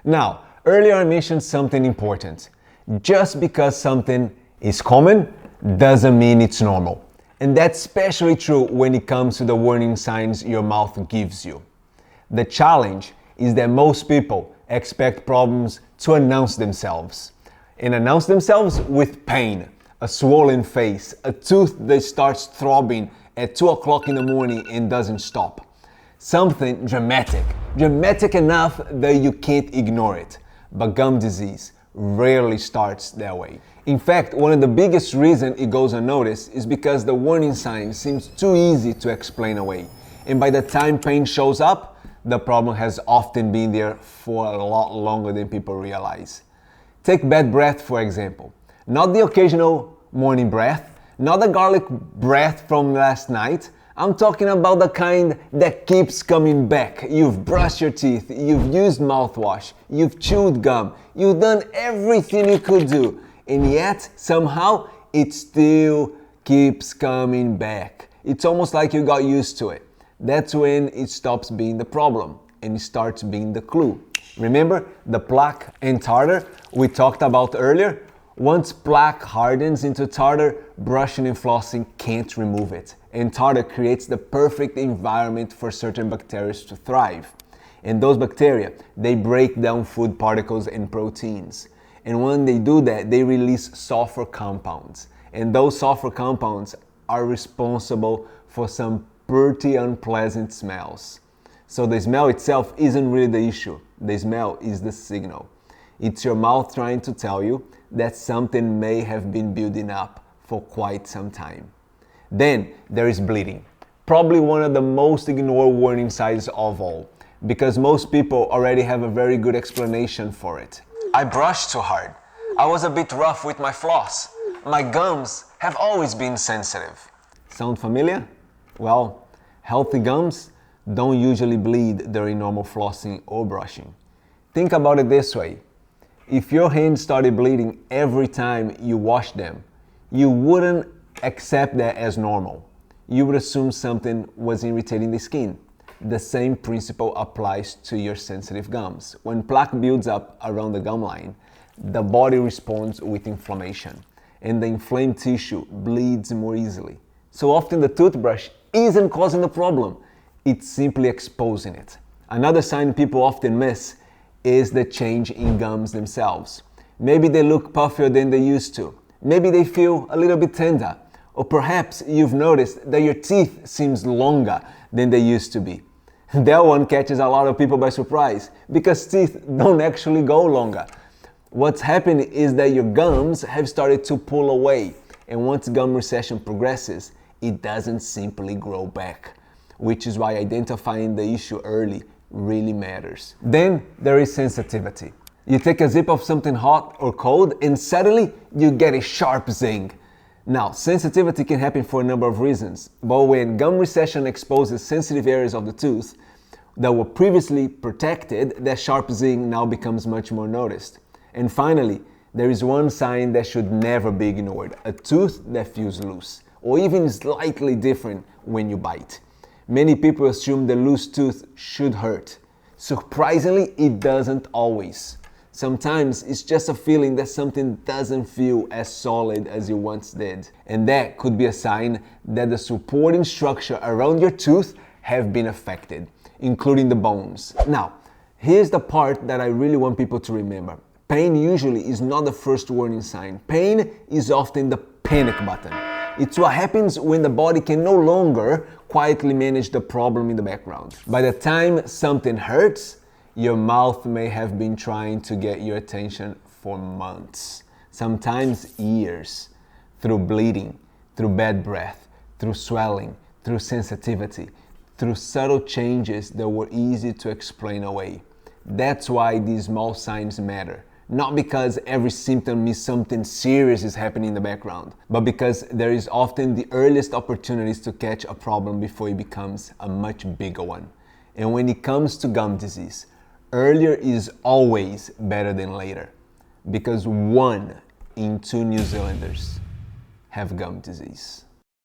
Now, earlier I mentioned something important. Just because something is common doesn't mean it's normal. And that's especially true when it comes to the warning signs your mouth gives you. The challenge is that most people expect problems to announce themselves. And announce themselves with pain, a swollen face, a tooth that starts throbbing at 2 o'clock in the morning and doesn't stop. Something dramatic enough that you can't ignore it. But gum disease rarely starts that way. In fact, one of the biggest reasons it goes unnoticed is because the warning sign seems too easy to explain away. And by the time pain shows up, the problem has often been there for a lot longer than people realize. Take bad breath, for example. Not the occasional morning breath, not the garlic breath from last night. I'm talking about the kind that keeps coming back. You've brushed your teeth, you've used mouthwash, you've chewed gum, you've done everything you could do, and yet somehow it still keeps coming back. It's almost like you got used to it. That's when it stops being the problem and it starts being the clue. Remember the plaque and tartar we talked about earlier? Once plaque hardens into tartar, brushing and flossing can't remove it. And tartar creates the perfect environment for certain bacteria to thrive. And those bacteria, they break down food particles and proteins. And when they do that, they release sulfur compounds. And those sulfur compounds are responsible for some pretty unpleasant smells. So the smell itself isn't really the issue. The smell is the signal. It's your mouth trying to tell you that something may have been building up for quite some time. Then there is bleeding. Probably one of the most ignored warning signs of all, because most people already have a very good explanation for it. I brushed too hard. I was a bit rough with my floss. My gums have always been sensitive. Sound familiar? Well, healthy gums don't usually bleed during normal flossing or brushing. Think about it this way. If your hands started bleeding every time you wash them, you wouldn't accept that as normal. You would assume something was irritating the skin. The same principle applies to your sensitive gums. When plaque builds up around the gum line, the body responds with inflammation, and the inflamed tissue bleeds more easily. So often the toothbrush isn't causing the problem, it's simply exposing it. Another sign people often miss is the change in gums themselves. Maybe they look puffier than they used to. Maybe they feel a little bit tender. Or perhaps you've noticed that your teeth seems longer than they used to be. That one catches a lot of people by surprise because teeth don't actually go longer. What's happening is that your gums have started to pull away, and once gum recession progresses, it doesn't simply grow back, which is why identifying the issue early really matters. Then there is sensitivity. You take a sip of something hot or cold and suddenly you get a sharp zing. Now, sensitivity can happen for a number of reasons, but when gum recession exposes sensitive areas of the tooth that were previously protected, that sharp zing now becomes much more noticed. And finally, there is one sign that should never be ignored, a tooth that feels loose, or even slightly different when you bite. Many people assume the loose tooth should hurt. Surprisingly, it doesn't always. Sometimes it's just a feeling that something doesn't feel as solid as you once did. And that could be a sign that the supporting structure around your tooth have been affected, including the bones. Now, here's the part that I really want people to remember. Pain usually is not the first warning sign. Pain is often the panic button. It's what happens when the body can no longer quietly manage the problem in the background. By the time something hurts, your mouth may have been trying to get your attention for months, sometimes years, through bleeding, through bad breath, through swelling, through sensitivity, through subtle changes that were easy to explain away. That's why these small signs matter. Not because every symptom means something serious is happening in the background, but because there is often the earliest opportunities to catch a problem before it becomes a much bigger one. And when it comes to gum disease, earlier is always better than later, because 1 in 2 New Zealanders have gum disease.